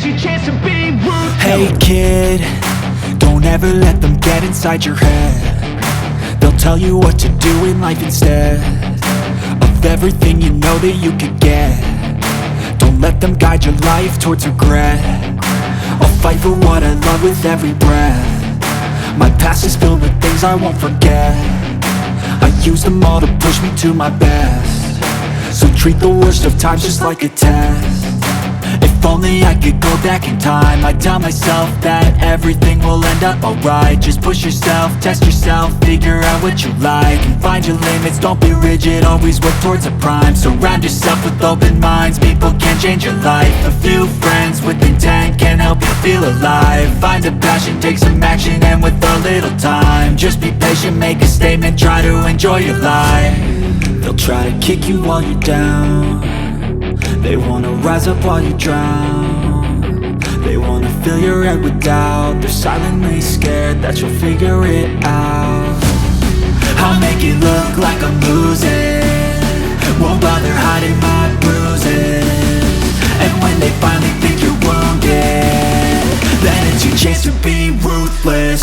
your chance to be ruthless. Hey kid, don't ever let them get inside your head. They'll tell you what to do in life instead of everything you know that you could get. Don't let them guide your life towards regret. I'll fight for what I love with every breath. My past is filled with things I won't forget. I use them all to push me to my best. So treat the worst of times just like a test. If only I could go back in time, I'd tell myself that everything will end up alright. Just push yourself, test yourself, figure out what you like, and find your limits, don't be rigid, always work towards a prime. Surround yourself with open minds, people can change your life. A few friends with intent can help you feel alive. Find a passion, take some action, and with a little time, just be patient, make a statement, try to enjoy your life. They'll try to kick you while you're down. They wanna rise up while you drown. They wanna fill your head with doubt. They're silently scared that you'll figure it out. I'll make it look like I'm losing, won't bother hiding my bruises. And when they finally think you're wounded, then it's your chance to be ruthless.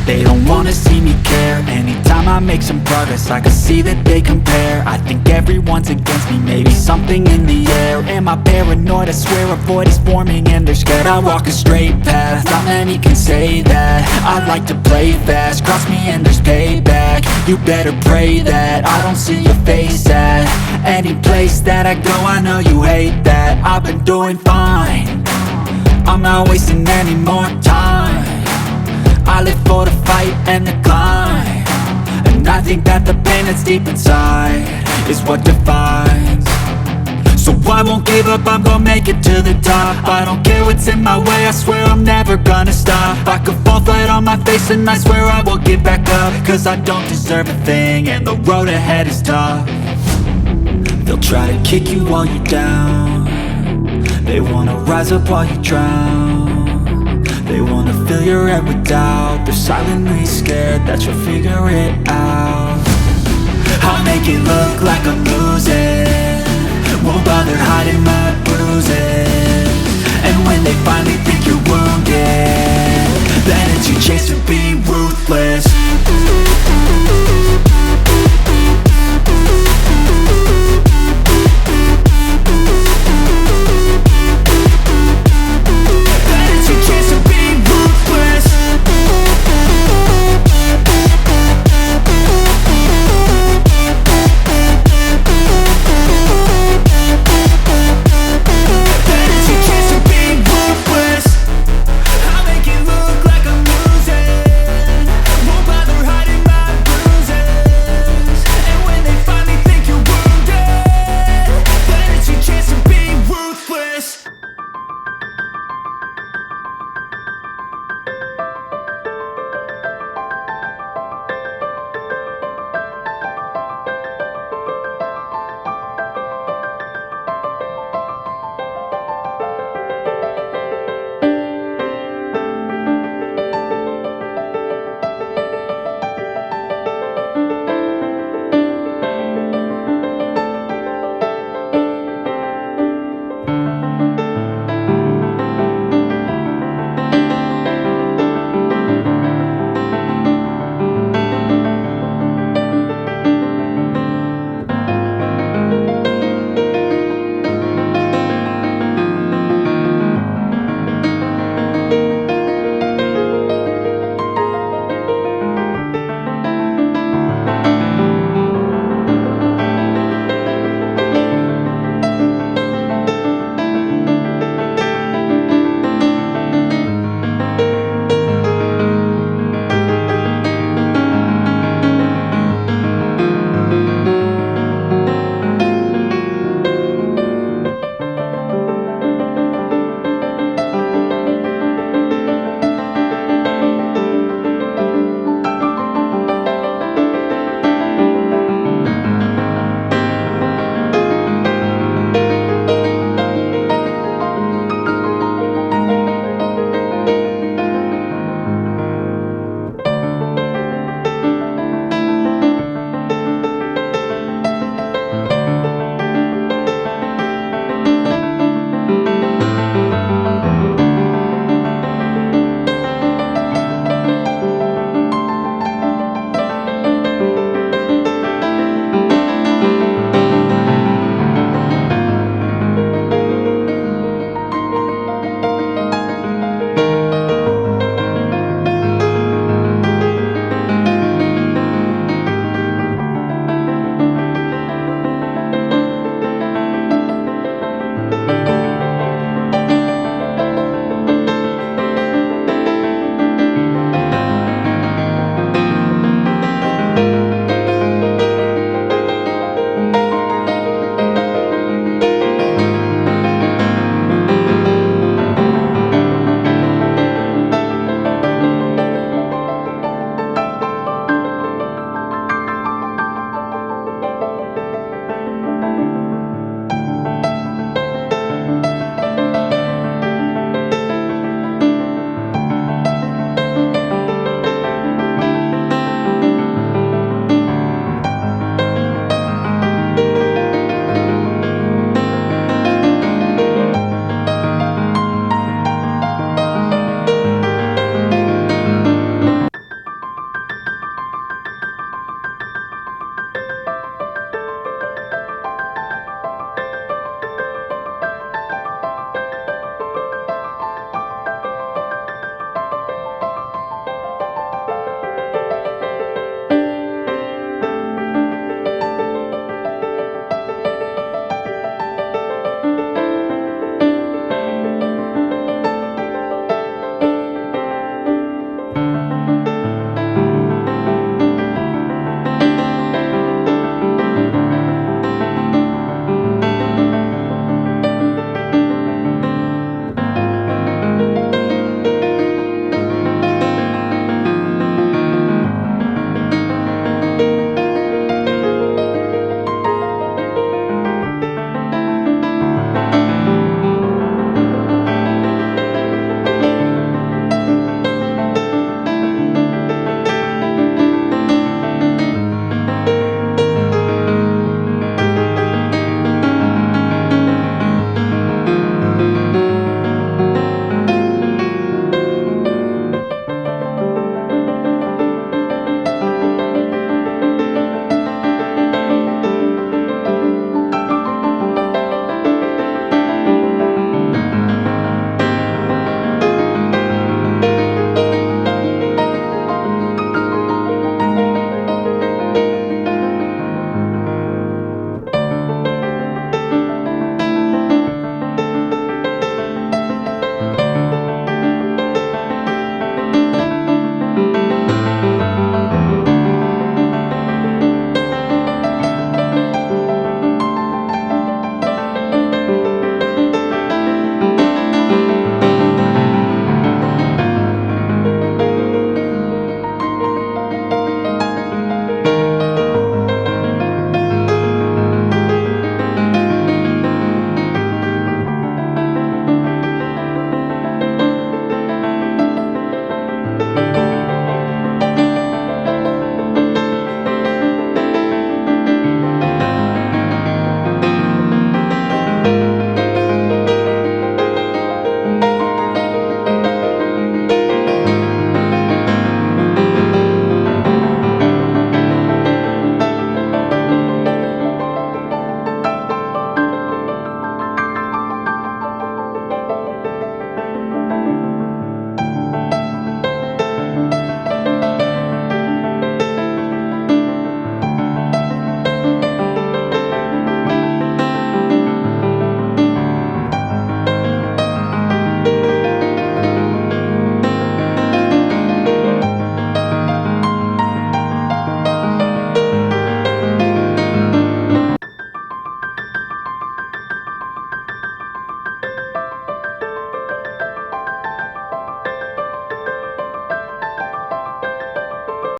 They don't wanna see me care. Anytime I make some progress, I can see that they compare. I think everyone's against me, maybe something in the air. Am I paranoid? I swear a void is forming and they're scared. I walk a straight path, not many can say that. I like to play fast, cross me and there's payback. You better pray that I don't see your face at any place that I go. I know you hate that. I've been doing fine, I'm not wasting any more time. I live for the fight and the climb, and I think that the pain that's deep inside is what defines. So I won't give up, I'm gonna make it to the top. I don't care what's in my way, I swear I'm never gonna stop. I could fall flat on my face and I swear I will get back up, cause I don't deserve a thing and the road ahead is tough. They'll try to kick you while you're down. They wanna rise up while you drown. They wanna fill your head with doubt. They're silently scared that you'll figure it out. I'll make it look like I'm losing, won't bother hiding my bruises. And when they finally think you're wounded, then it's your chance to be ruthless.